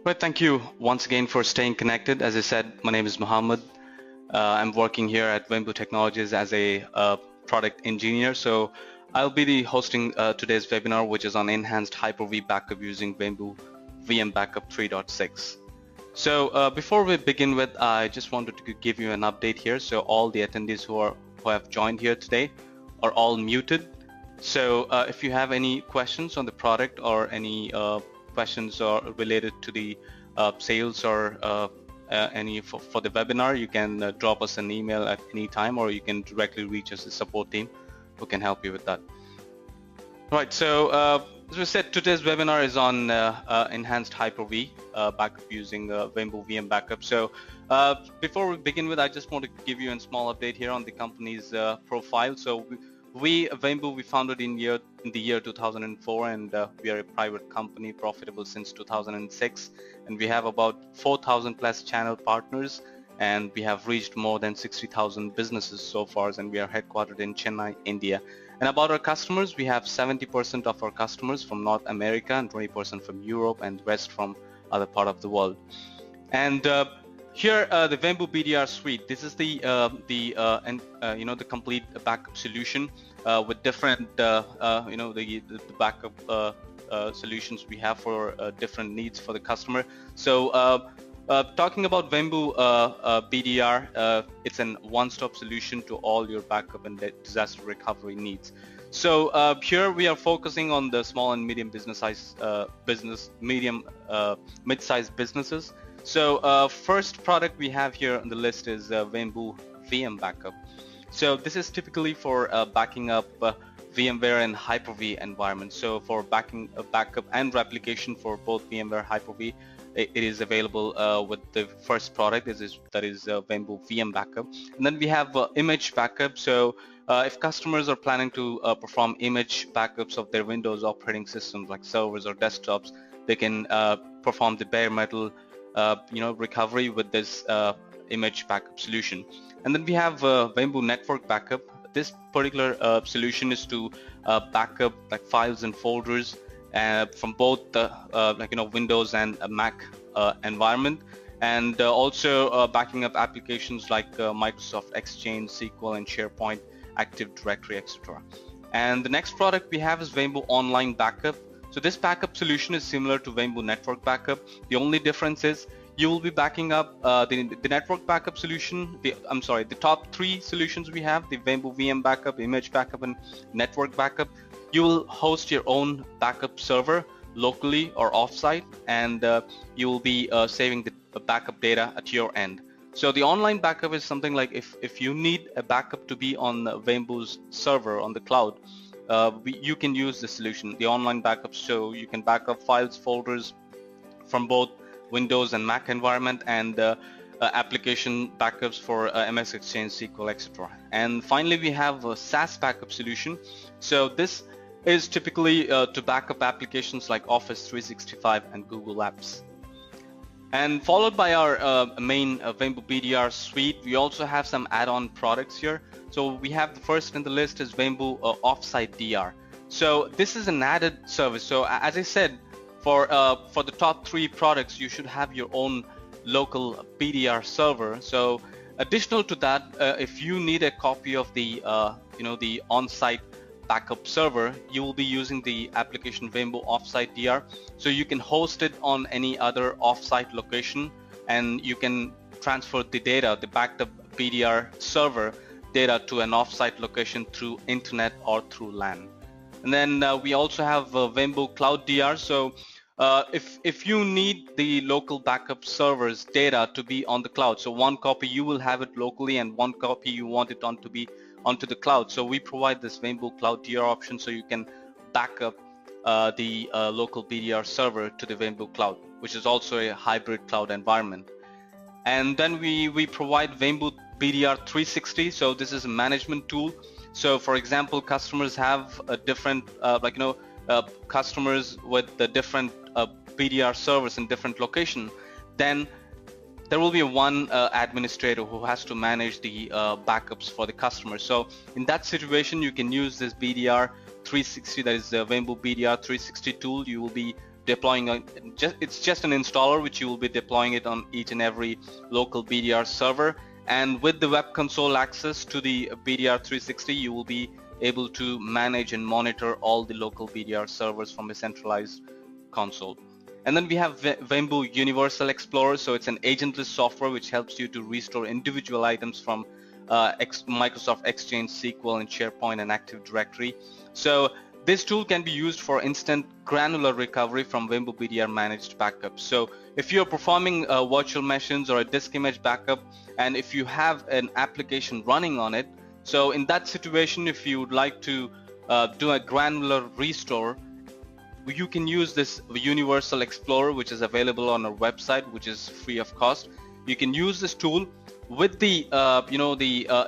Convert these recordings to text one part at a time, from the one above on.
Right, thank you once again for staying connected. As I said, my name is Mohammed. I'm working here at Vembu Technologies as a product engineer. So I'll be hosting today's webinar, which is on enhanced Hyper-V backup using Vembu VMBackup 3.6. So before we begin with, I just wanted to give you an update here. So all the attendees who have joined here today are all muted. So if you have any questions on the product or any questions are related to the sales or any for the webinar, you can drop us an email at any time, or you can directly reach us, the support team, who can help you with that. Right, so as we said, today's webinar is on enhanced Hyper-V backup using Vembu VMBackup. So before we begin with, I just want to give you a small update here on the company's profile. So Vembu, we founded in the year 2004, and we are a private company, profitable since 2006, and we have about 4,000 plus channel partners, and we have reached more than 60,000 businesses so far, and we are headquartered in Chennai, India. And about our customers, we have 70% of our customers from North America and 20% from Europe and rest from other part of the world. And here, the Vembu BDR suite. This is the complete backup solution with different the backup solutions we have for different needs for the customer. So talking about Vembu BDR, it's an one-stop solution to all your backup and disaster recovery needs. So here we are focusing on the small and medium mid-sized businesses. So first product we have here on the list is Vembu VMBackup. So this is typically for backing up VMware and Hyper-V environments. So for backing backup and replication for both VMware Hyper-V, it is available with the first product. That is Vembu VMBackup. And then we have image backup. So if customers are planning to perform image backups of their Windows operating systems like servers or desktops, they can perform the bare metal recovery with this image backup solution. And then we have Vembu network backup. This particular solution is to backup like files and folders from both Windows and Mac environment, and also backing up applications like Microsoft Exchange, SQL, and SharePoint, Active Directory, etc. And the next product we have is Vembu online backup. So this backup solution is similar to Vembu network backup. The only difference is you will be backing up the network backup solution. The top three solutions we have: the Vembu VMBackup, image backup, and network backup. You will host your own backup server locally or offsite, and you will be saving the backup data at your end. So the online backup is something like if you need a backup to be on Vembu's server on the cloud, you can use the solution, the online backup. So you can back up files, folders from both Windows and Mac environment, and application backups for MS Exchange, SQL, etc. And finally, we have a SaaS backup solution. So this is typically to backup applications like Office 365 and Google Apps. And followed by our main Vembu BDR suite, we also have some add-on products here. So we have the first in the list is Vembu Offsite DR. So this is an added service. So as I said, for the top three products, you should have your own local BDR server. So additional to that, if you need a copy of the the on-site backup server, you will be using the application Vembu Offsite DR. So you can host it on any other offsite location, and you can transfer the data, the backed up BDR server data, to an offsite location through internet or through LAN. And then we also have Vembu Cloud DR. So if you need the local backup server's data to be on the cloud, so one copy you will have it locally and one copy you want it onto the cloud. So we provide this Vembu Cloud DR option, so you can back up the local BDR server to the Vembu Cloud, which is also a hybrid cloud environment. And then we provide Vembu BDR 360. So this is a management tool. So for example, customers have a different customers with the different BDR servers in different location, then there will be one administrator who has to manage the backups for the customer. So in that situation, you can use this BDR 360, that is the Vembu BDR 360 tool. You will be deploying it's just an installer which you will be deploying it on each and every local BDR server, and with the web console access to the BDR 360 you will be able to manage and monitor all the local BDR servers from a centralized console. And then we have Vembu Universal Explorer. So it's an agentless software which helps you to restore individual items from Microsoft Exchange, SQL, and SharePoint and Active Directory. So this tool can be used for instant granular recovery from Vembu BDR managed backups. So if you're performing virtual machines or a disk image backup, and if you have an application running on it, so in that situation, if you would like to do a granular restore, you can use this Universal Explorer, which is available on our website, which is free of cost. You can use this tool with the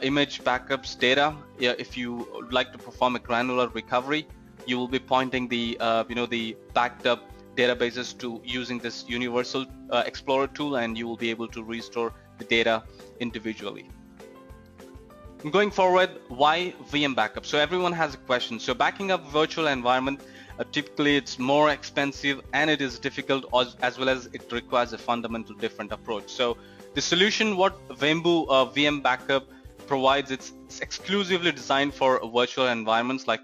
image backups data. If you would like to perform a granular recovery, you will be pointing the the backed up databases to using this Universal Explorer tool, and you will be able to restore the data individually. Going forward, why VM backup? So everyone has a question. So backing up virtual environment, typically it's more expensive and it is difficult, as well as it requires a fundamental different approach. So the solution what Vembu VM backup provides, it's exclusively designed for virtual environments like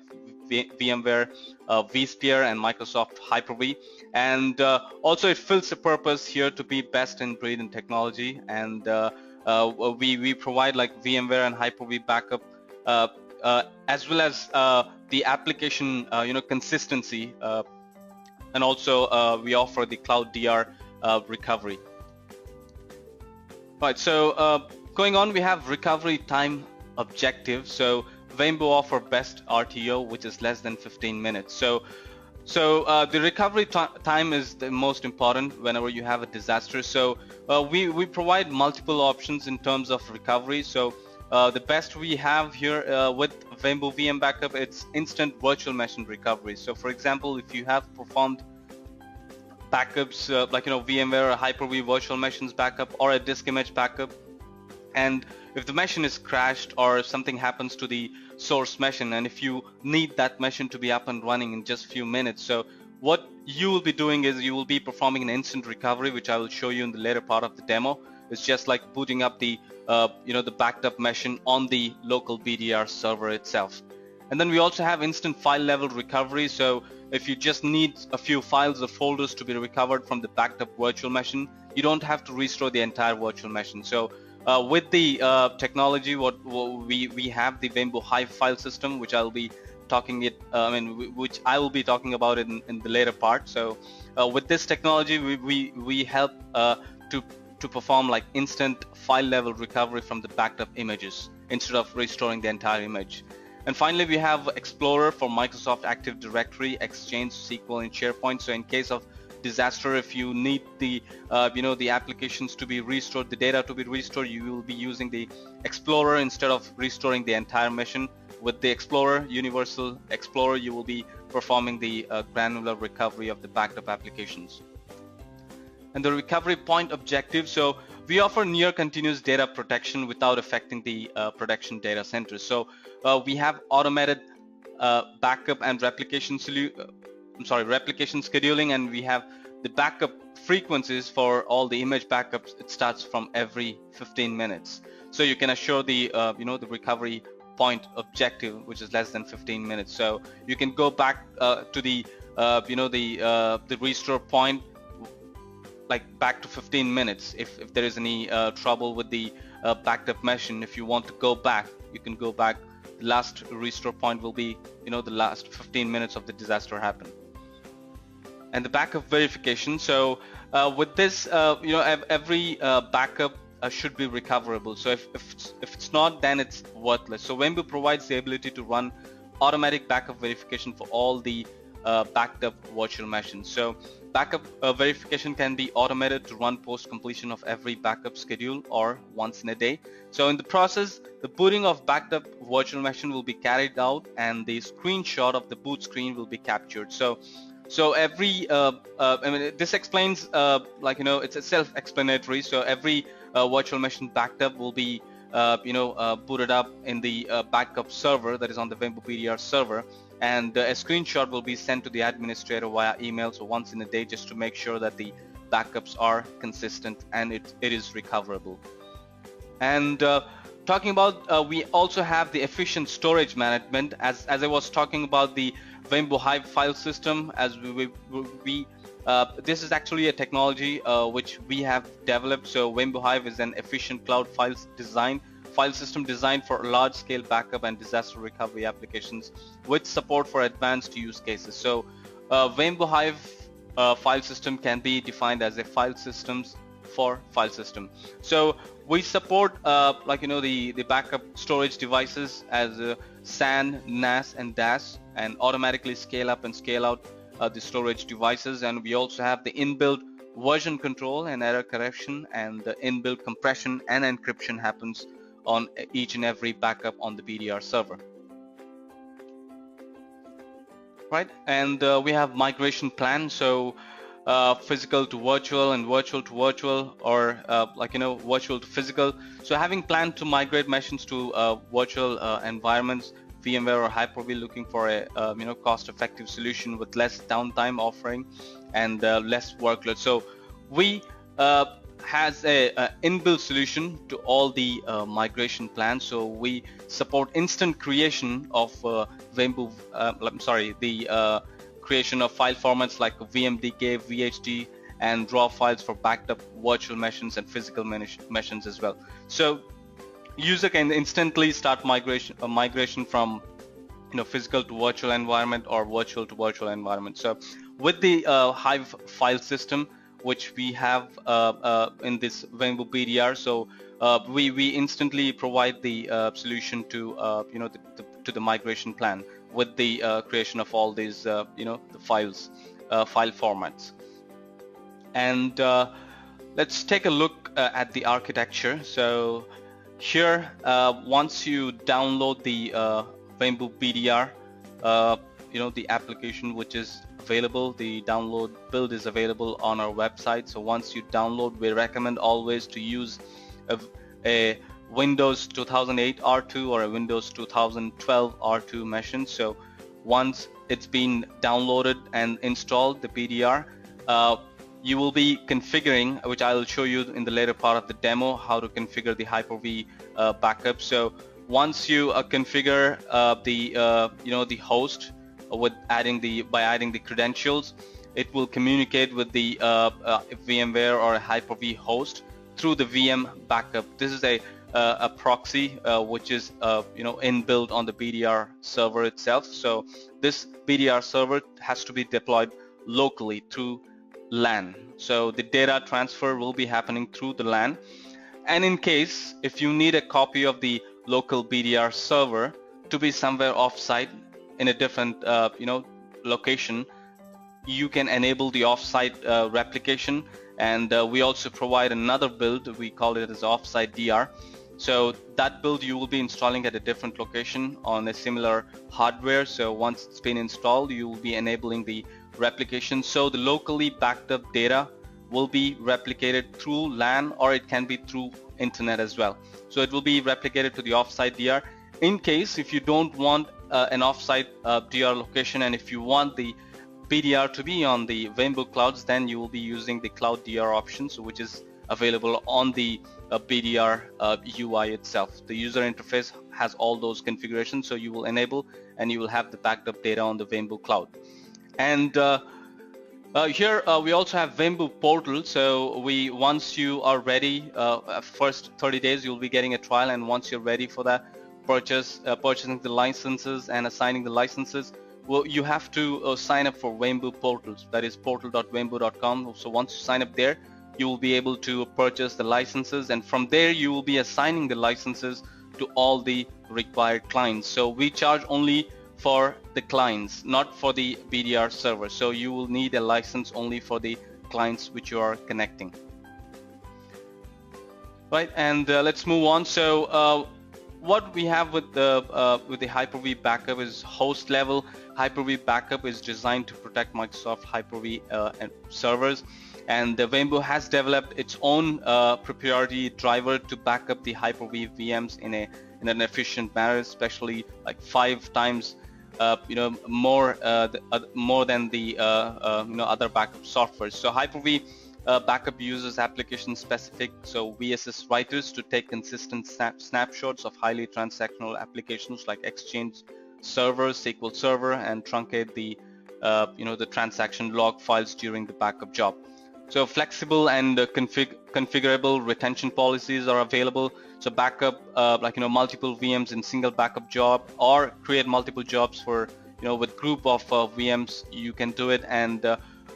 VMware, vSphere, and Microsoft Hyper-V, and also it fills the purpose here to be best in breed in technology. And we provide like VMware and Hyper-V backup, as well as the application consistency, and also we offer the cloud DR recovery. Right, so going on, we have recovery time objective. So Vembu offer best RTO, which is less than 15 minutes. So the recovery time is the most important whenever you have a disaster. So we provide multiple options in terms of recovery. So the best we have here with Vembu VM backup, it's instant virtual machine recovery. So for example, if you have performed backups like VMware or Hyper-V virtual machines backup or a disk image backup, and if the machine is crashed or if something happens to the source machine, and if you need that machine to be up and running in just a few minutes, so what you will be doing is you will be performing an instant recovery, which I will show you in the later part of the demo. It's just like booting up the the backed up machine on the local BDR server itself. And then we also have instant file level recovery. So if you just need a few files or folders to be recovered from the backed up virtual machine, you don't have to restore the entire virtual machine. So with the technology, what we have the VembuHIVE File System, which I'll be talking which I will be talking about in the later part. So with this technology, we help to perform like instant file level recovery from the backed up images instead of restoring the entire image. And finally, we have Explorer for Microsoft Active Directory, Exchange, SQL, and SharePoint. So in case of disaster, if you need the the applications to be restored, the data to be restored, you will be using the Explorer instead of restoring the entire machine. With the Explorer, Universal Explorer, you will be performing the granular recovery of the backed up applications. And the recovery point objective, so we offer near continuous data protection without affecting the production data centers. So we have automated backup and replication scheduling, and we have the backup frequencies for all the image backups. It starts from every 15 minutes. So you can assure the the recovery point objective, which is less than 15 minutes. So you can go back to the the restore point like back to 15 minutes if there is any trouble with the backed up machine. If you want to go back, you can go back. The last restore point will be the last 15 minutes of the disaster happened. And the backup verification, so with this every backup should be recoverable. So if it's not, then it's worthless. So Vembu provides the ability to run automatic backup verification for all the backed up virtual machines. So backup verification can be automated to run post completion of every backup schedule or once in a day. So in the process, the booting of backed up virtual machine will be carried out, and the screenshot of the boot screen will be captured. So every this explains it's a self-explanatory. So every virtual machine backed up will be booted up in the backup server that is on the Vembu BDR server, and a screenshot will be sent to the administrator via email, so once in a day, just to make sure that the backups are consistent and it is recoverable. And talking about, we also have the efficient storage management. As I was talking about the VembuHIVE File System, as this is actually a technology which we have developed. So VembuHIVE is an efficient cloud file system designed for large-scale backup and disaster recovery applications with support for advanced use cases. So VembuHIVE file system can be defined as a file systems for file system. So we support the backup storage devices as SAN, NAS, and DAS, and automatically scale up and scale out the storage devices. And we also have the inbuilt version control and error correction, and the inbuilt compression and encryption happens on each and every backup on the BDR server. Right, and we have migration plan. So physical to virtual and virtual to virtual, or virtual to physical. So having planned to migrate machines to virtual environments, VMware or Hyper-V looking for a cost-effective solution with less downtime offering and less workload. So we has a inbuilt solution to all the migration plans. So we support instant creation of creation of file formats like VMDK, VHD, and RAW files for backed up virtual machines and physical machines as well. So user can instantly start migration from physical to virtual environment or virtual to virtual environment. So with the Hive file system, which we have in this Vembu BDR, so we instantly provide the solution to to the migration plan with the creation of all these the files, file formats. And let's take a look at the architecture. So here, once you download the Vembu BDR, the application which is available, the download build is available on our website. So once you download, we recommend always to use a Windows 2008 R2 or a Windows 2012 R2 machine. So once it's been downloaded and installed, the BDR, you will be configuring, which I will show you in the later part of the demo, how to configure the Hyper-V backup. So once you configure the host by adding the credentials, it will communicate with the VMware or a Hyper-V host through the VM backup. This is a proxy which is inbuilt on the BDR server itself. So this BDR server has to be deployed locally through LAN. So the data transfer will be happening through the LAN. And in case if you need a copy of the local BDR server to be somewhere offsite in a different location, you can enable the offsite replication. And we also provide another build, we call it as offsite DR. So that build you will be installing at a different location on a similar hardware. So once it's been installed, you will be enabling the replication. So the locally backed up data will be replicated through LAN, or it can be through internet as well. So it will be replicated to the offsite DR. In case if you don't want an offsite DR location, and if you want the BDR to be on the Vembu clouds, then you will be using the cloud DR options, which is available on the BDR UI itself. The user interface has all those configurations, so you will enable and you will have the backed up data on the Vembu cloud. And here we also have Vembu portal. So once you are ready, first 30 days you'll be getting a trial, and once you're ready for that, purchasing the licenses and assigning the licenses, well, you have to sign up for Vembu portals. That is portal.vembu.com. So once you sign up there, you will be able to purchase the licenses, and from there you will be assigning the licenses to all the required clients. So we charge only for the clients, not for the BDR server. So you will need a license only for the clients which you are connecting. Right, and let's move on. So what we have with the Hyper-V backup is host level. Hyper-V backup is designed to protect Microsoft Hyper-V servers. and Vembu has developed its own proprietary driver to back up the Hyper-V VMs in an efficient manner, especially like 5 times more than the other backup software. So Hyper-V backup uses application-specific, so VSS writers to take consistent snapshots of highly transactional applications like Exchange Server, SQL Server, and truncate the the transaction log files during the backup job. So flexible and configurable retention policies are available. So backup multiple VMs in single backup job, or create multiple jobs for with group of VMs. You can do it, and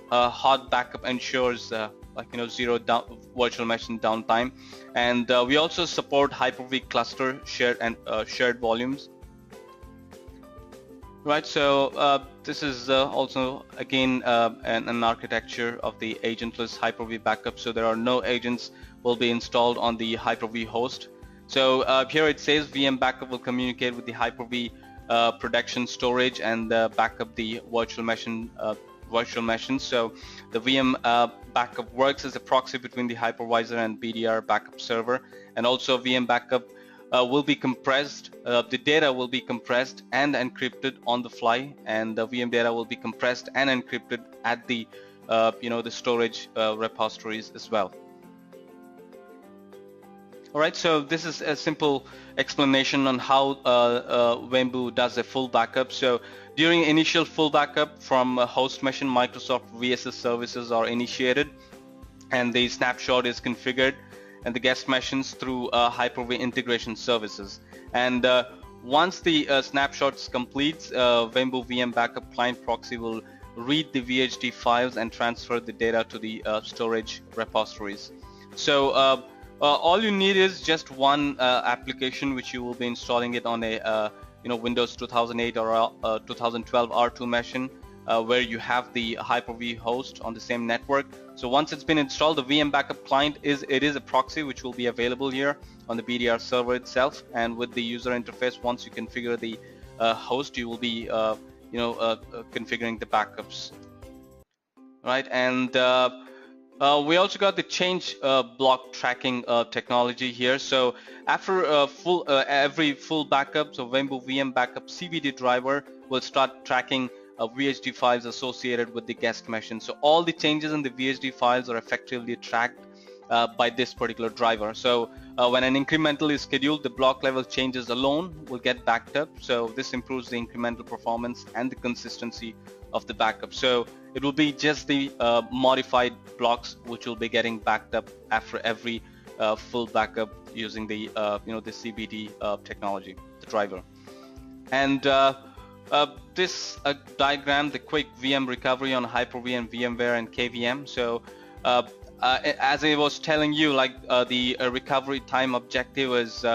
hot backup ensures zero virtual machine downtime. And we also support Hyper-V cluster shared volumes. Right, so this is also again an architecture of the agentless Hyper-V backup. So there are no agents will be installed on the Hyper-V host. So here it says VM backup will communicate with the Hyper-V production storage and backup the virtual machine. So the VM backup works as a proxy between the hypervisor and BDR backup server, and also VM backup will be compressed. The data will be compressed and encrypted on the fly, and the VM data will be compressed and encrypted at the the storage repositories as well. All right, so this is a simple explanation on how Vembu does a full backup. So during initial full backup from a host machine, Microsoft VSS services are initiated, and the snapshot is configured, and the guest machines through Hyper-V integration services. And once the snapshots completes, Vembu VMBackup client proxy will read the VHD files and transfer the data to the storage repositories. So all you need is just one application, which you will be installing it on a Windows 2008 or 2012 R2 machine, where you have the Hyper-V host on the same network. So once it's been installed, the VMBackup client is a proxy which will be available here on the BDR server itself. And with the user interface, once you configure the host, you will be configuring the backups, right? And we also got the change block tracking technology here. So after every full backup, so Vembu VMBackup CBT Driver will start tracking VHD files associated with the guest machine. So all the changes in the VHD files are effectively tracked by this particular driver. So when an incremental is scheduled, the block level changes alone will get backed up. So this improves the incremental performance and the consistency of the backup. So it will be just the modified blocks which will be getting backed up after every full backup using the the CBT technology, the driver. And this diagram, the quick VM recovery on Hyper-V and VMware and KVM. So as I was telling you, the recovery time objective is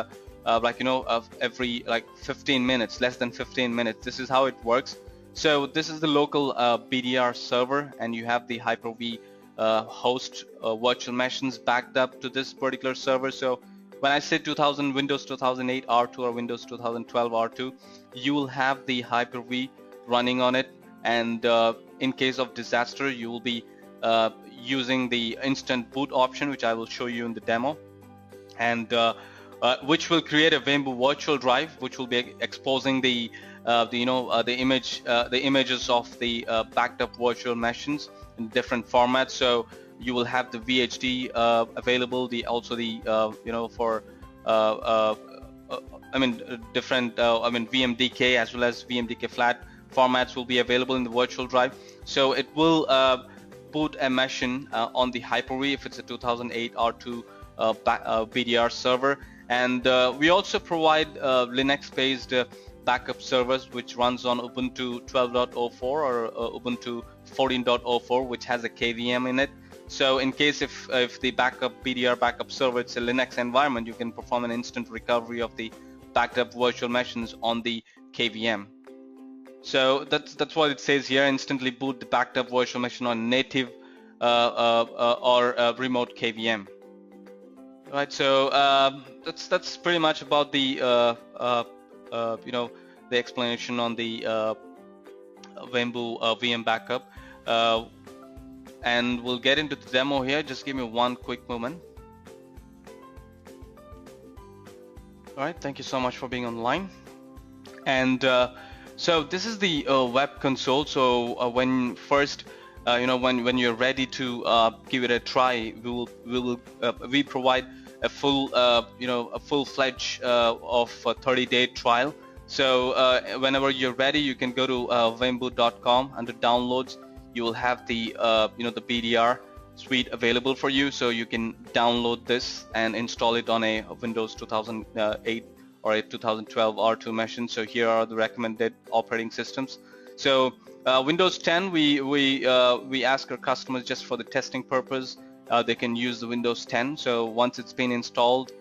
every 15 minutes, less than 15 minutes. This is how it works. So this is the local BDR server, and you have the Hyper-V host virtual machines backed up to this particular server. So when I say Windows 2008 R2 or Windows 2012 R2, you will have the Hyper-V running on it, and in case of disaster, you will be using the instant boot option, which I will show you in the demo, and which will create a Vembu virtual drive, which will be exposing the images of the backed up virtual machines in different formats. So you will have the VHD available, different VMDK as well as VMDK flat formats will be available in the virtual drive. So it will boot a machine on the Hyper-V if it's a 2008 R2 BDR server. And we also provide Linux-based backup servers which runs on Ubuntu 12.04 or Ubuntu 14.04, which has a KVM in it. So in case if the BDR backup server, it's a Linux environment, you can perform an instant recovery of the backed up virtual machines on the KVM. So that's what it says here: instantly boot the backed up virtual machine on native or remote KVM. Right. So that's pretty much about the the explanation on the Vembu VMBackup. and we'll get into the demo here. Just give me one quick moment. All right, thank you so much for being online. And so this is the web console. So when first, when you're ready to give it a try, we provide a full, a full-fledged of a 30-day trial. So whenever you're ready, you can go to Vembu.com. Under downloads, you will have the the BDR suite available for you, so you can download this and install it on a Windows 2008 or a 2012 R2 machine. So here are the recommended operating systems. So Windows 10, we ask our customers just for the testing purpose. They can use the Windows 10. So once it's been installed,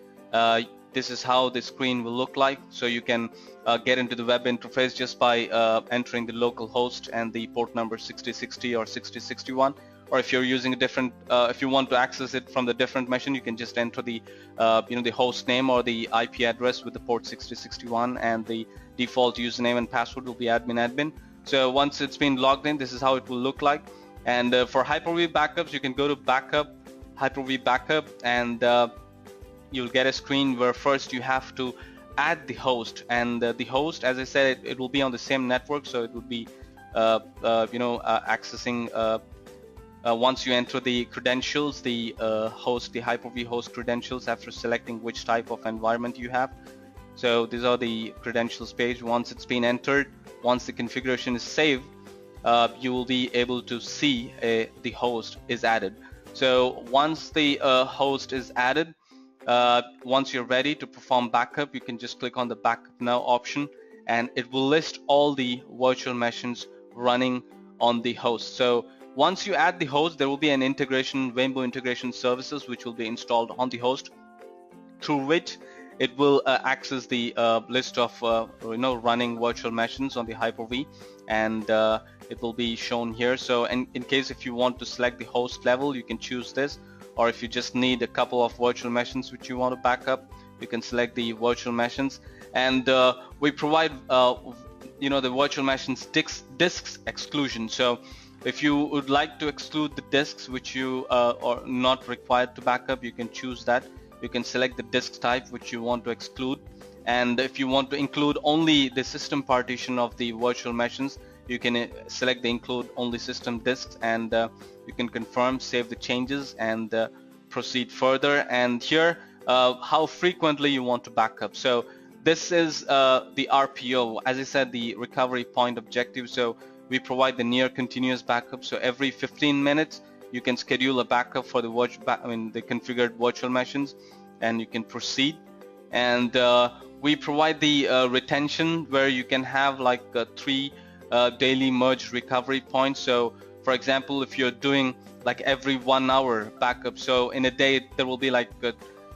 this is how the screen will look like. So you can get into the web interface just by entering the local host and the port number 6060 or 6061. Or if you're using a different, if you want to access it from the different machine, you can just enter the, the host name or the IP address with the port 6061, and the default username and password will be admin. So once it's been logged in, this is how it will look like. And for Hyper-V backups, you can go to Backup, Hyper-V Backup, and you'll get a screen where first you have to add the host. And the host, as I said, it will be on the same network, so it would be, accessing. Once you enter the credentials, the Hyper-V host credentials, after selecting which type of environment you have. So these are the credentials page. Once it's been entered, once the configuration is saved, you will be able to see the host is added. So once the host is added, once you're ready to perform backup, you can just click on the Backup Now option, and it will list all the virtual machines running on the host. So once you add the host, there will be an integration, Vembu integration services, which will be installed on the host, through which it will access the list of running virtual machines on the Hyper-V, and it will be shown here. So in case if you want to select the host level, you can choose this, or if you just need a couple of virtual machines which you want to back up, you can select the virtual machines. And we provide the virtual machines disks exclusion. So if you would like to exclude the disks which you are not required to backup, you can choose that. You can select the disk type which you want to exclude, and if you want to include only the system partition of the virtual machines, you can select the include only system disks, and you can confirm, save the changes, and proceed further. And here how frequently you want to backup. So this is the RPO, as I said, the recovery point objective. So we provide the near continuous backup. So every 15 minutes you can schedule a backup for the the configured virtual machines, and you can proceed. And we provide the retention, where you can have like 3 daily merge recovery points. So for example, if you're doing like every 1 hour backup, so in a day there will be like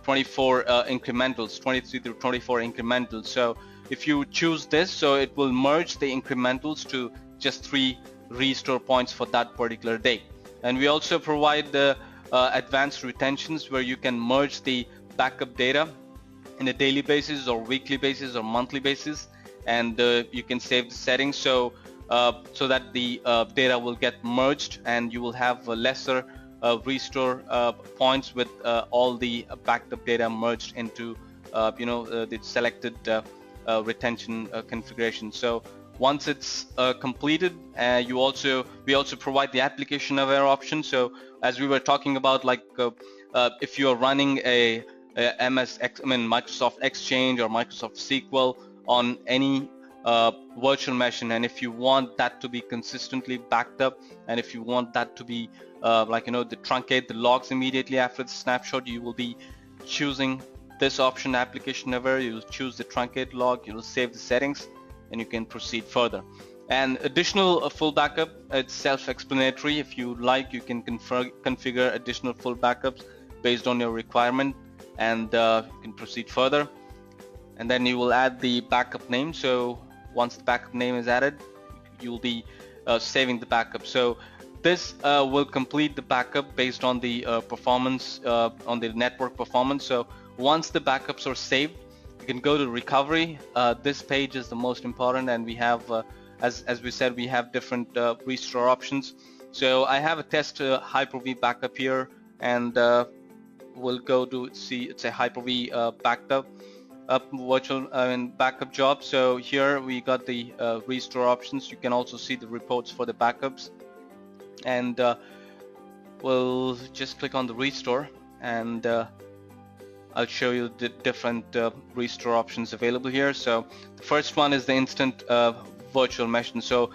24 incrementals, 23 to 24 incrementals. So if you choose this, so it will merge the incrementals to just 3 restore points for that particular day. And we also provide the advanced retentions, where you can merge the backup data in a daily basis or weekly basis or monthly basis, and you can save the settings so that the data will get merged, and you will have lesser restore points with all the backed data merged into the selected retention configuration. So once it's completed, we also provide the application aware option. So as we were talking about, like if you are running a Microsoft Exchange or Microsoft SQL on any virtual machine, and if you want that to be consistently backed up, and if you want that to be to truncate the logs immediately after the snapshot, you will be choosing this option, application aware. You will choose the truncate log, you will save the settings, and you can proceed further. And additional full backup, it's self-explanatory. If you like, you can configure additional full backups based on your requirement, and you can proceed further. And then you will add the backup name. So once the backup name is added, you will be saving the backup. So this will complete the backup based on the performance, on the network performance. So once the backups are saved, you can go to recovery. This page is the most important, and we have as we said, we have different restore options. So I have a test Hyper-V backup here, and we'll go to see it's a Hyper-V backup virtual and backup job. So here we got the restore options. You can also see the reports for the backups, and we'll just click on the restore, and I'll show you the different restore options available here. So the first one is the instant virtual meshing. So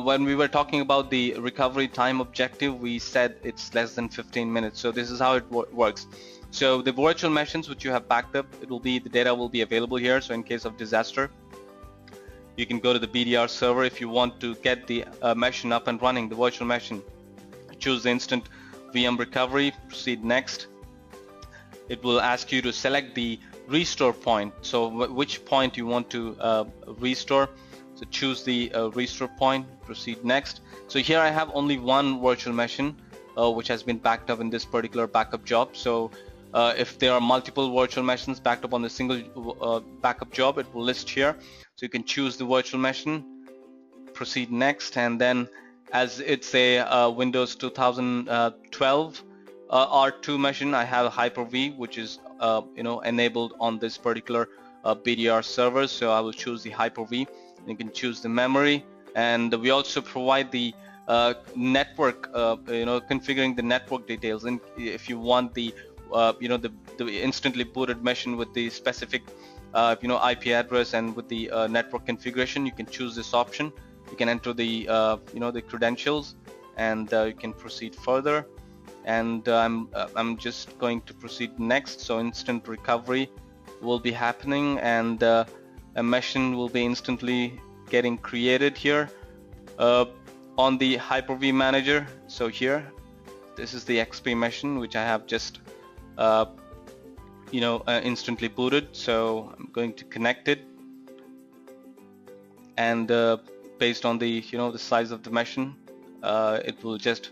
when we were talking about the recovery time objective, we said it's less than 15 minutes. So this is how it works. So the virtual machines which you have backed up, it will be, the data will be available here. So in case of disaster, you can go to the BDR server. If you want to get the machine up and running, the virtual machine, choose the instant VM recovery, proceed next. It will ask you to select the restore point. So which point you want to restore. So choose the restore point, proceed next. So here I have only one virtual machine which has been backed up in this particular backup job. So if there are multiple virtual machines backed up on the single backup job, it will list here. So you can choose the virtual machine, proceed next, and then as it's a Windows 2012 R2 machine, I have a Hyper-V which is enabled on this particular BDR server. So I will choose the Hyper-V. You can choose the memory, and we also provide the network, configuring the network details. And if you want the the instantly booted machine with the specific IP address and with the network configuration, you can choose this option. You can enter the the credentials, and you can proceed further. And I'm just going to proceed next. So instant recovery will be happening, and a machine will be instantly getting created here on the Hyper-V manager. So here, this is the XP machine which I have just instantly booted. So I'm going to connect it, and based on the the size of the machine, it will just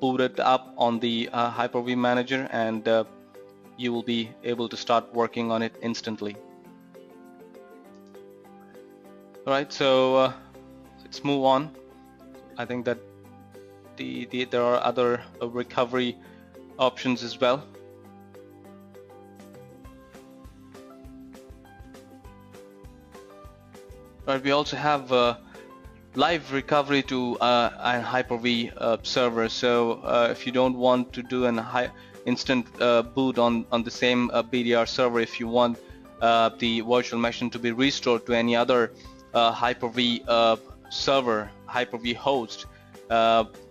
boot it up on the Hyper-V manager, and you will be able to start working on it instantly. Alright, so let's move on. I think that there are other recovery options as well. Right, we also have live recovery to an Hyper-V server. So if you don't want to do an instant boot on the same BDR server, if you want the virtual machine to be restored to any other Hyper-V server, Hyper-V host,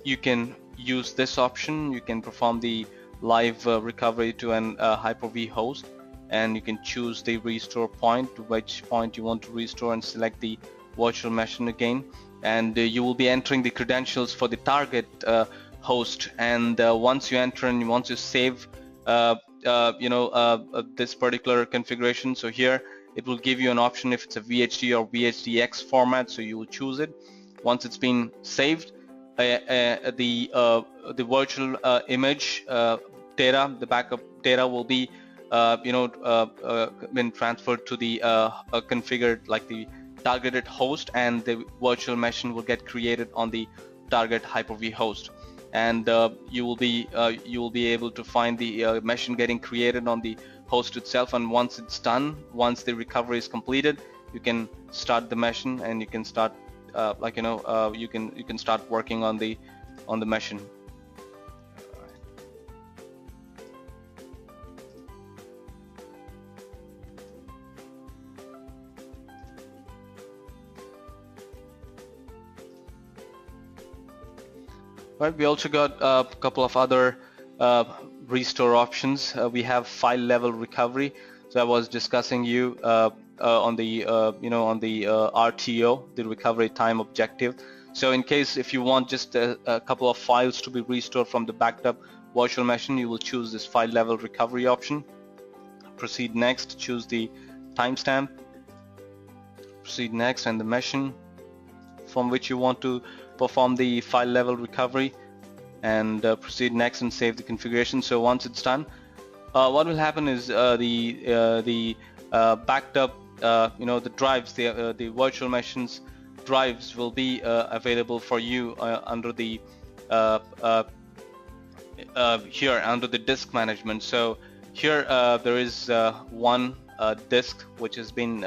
you can use this option. You can perform the live recovery to an Hyper-V host, and you can choose the restore point, to which point you want to restore, and select the virtual machine again, and you will be entering the credentials for the target host. And once you enter and once you save this particular configuration, so here it will give you an option if it's a VHD or VHDX format, so you will choose it. Once it's been saved, the virtual image data, the backup data, will be been transferred to the configured, like the targeted host, and the virtual machine will get created on the target Hyper-V host. And you will be able to find the machine getting created on the host itself. And once it's done, once the recovery is completed, you can start the machine, and you can start you can start working on the machine. Right, we also got a couple of other restore options. We have file level recovery. So I was discussing you on the RTO, the recovery time objective. So in case if you want just a couple of files to be restored from the backed up virtual machine, you will choose this file level recovery option. Proceed next, choose the timestamp, proceed next, and the machine from which you want to perform the file level recovery, and proceed next and save the configuration. So once it's done, what will happen is the backed up the drives, the virtual machines, drives will be available for you under the here under the disk management. So here there is one disk which has been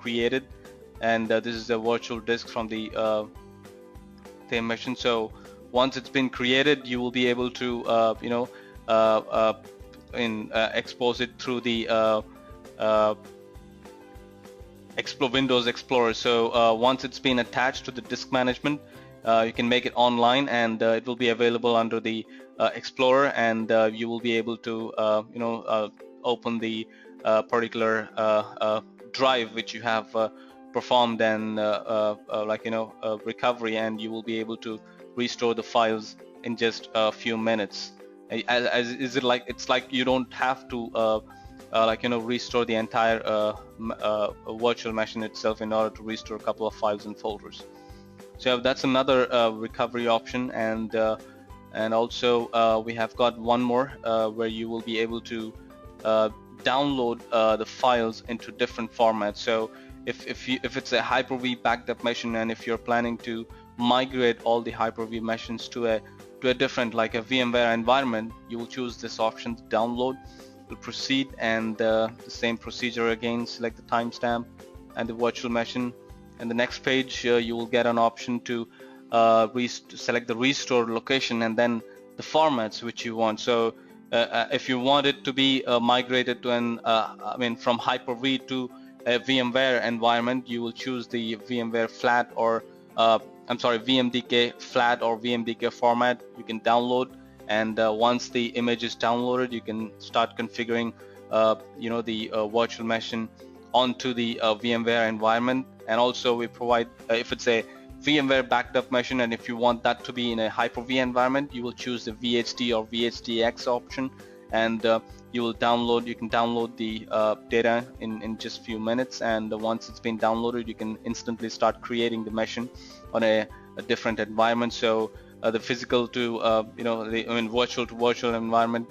created, and this is a virtual disk from the same machine. So once it's been created, you will be able to expose it through the Windows Explorer. So once it's been attached to the disk management, you can make it online, and it will be available under the Explorer, and you will be able to open the particular drive which you have performed and recovery, and you will be able to restore the files in just a few minutes. It's like you don't have to restore the entire virtual machine itself in order to restore a couple of files and folders. So that's another recovery option, and also we have got one more where you will be able to download the files into different formats. So if it's a Hyper-V backup machine, and if you're planning to migrate all the Hyper-V machines to a different, like a VMware environment, you will choose this option to download. You'll proceed, and the same procedure again, select the timestamp and the virtual machine. And the next page, you will get an option to select the restore location and then the formats which you want. So if you want it to be migrated to from Hyper-V to a VMware environment, you will choose the VMware flat or VMDK flat or VMDK format. You can download, and once the image is downloaded, you can start configuring the virtual machine onto the VMware environment. And also we provide, if it's a VMware backed up machine, and if you want that to be in a Hyper-V environment, you will choose the VHD or VHDX option, and you can download the data in just few minutes. And once it's been downloaded, you can instantly start creating the machine on a different environment. So the physical to virtual to virtual environment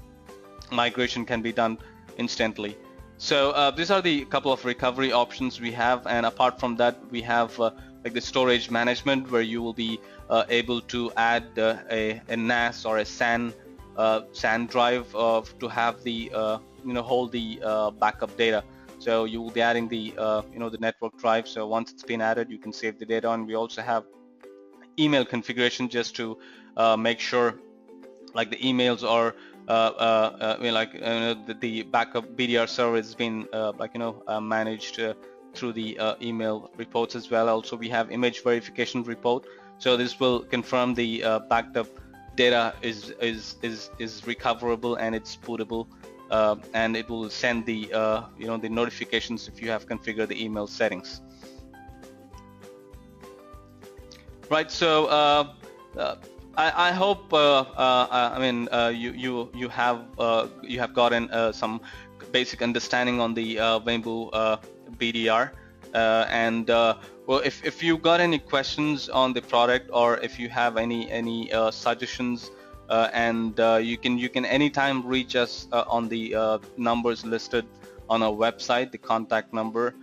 migration can be done instantly. So these are the couple of recovery options we have, and apart from that, we have like the storage management, where you will be able to add a NAS or a SAN drive to have the hold the backup data. So you will be adding the the network drive. So once it's been added, you can save the data. And we also have email configuration, just to make sure like the emails are the backup BDR server has been managed through the email reports as well. Also, we have image verification report. So this will confirm the backed up data is recoverable and it's bootable, and it will send the the notifications if you have configured the email settings. Right. So I hope you have gotten some basic understanding on the Vembu BDR, and well, if you got any questions on the product, or if you have any suggestions, and you can anytime reach us on the numbers listed on our website, the contact number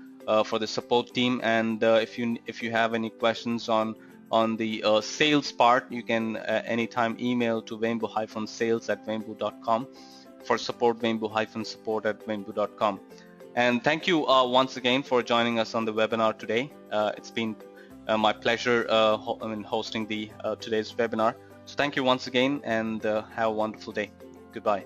for the support team. And if you have any questions on the sales part, you can anytime email to vembu-sales@vembu.com. For support, vembu-support@vembu.com. And thank you once again for joining us on the webinar today. It's been my pleasure hosting the today's webinar. So thank you once again, and have a wonderful day. Goodbye.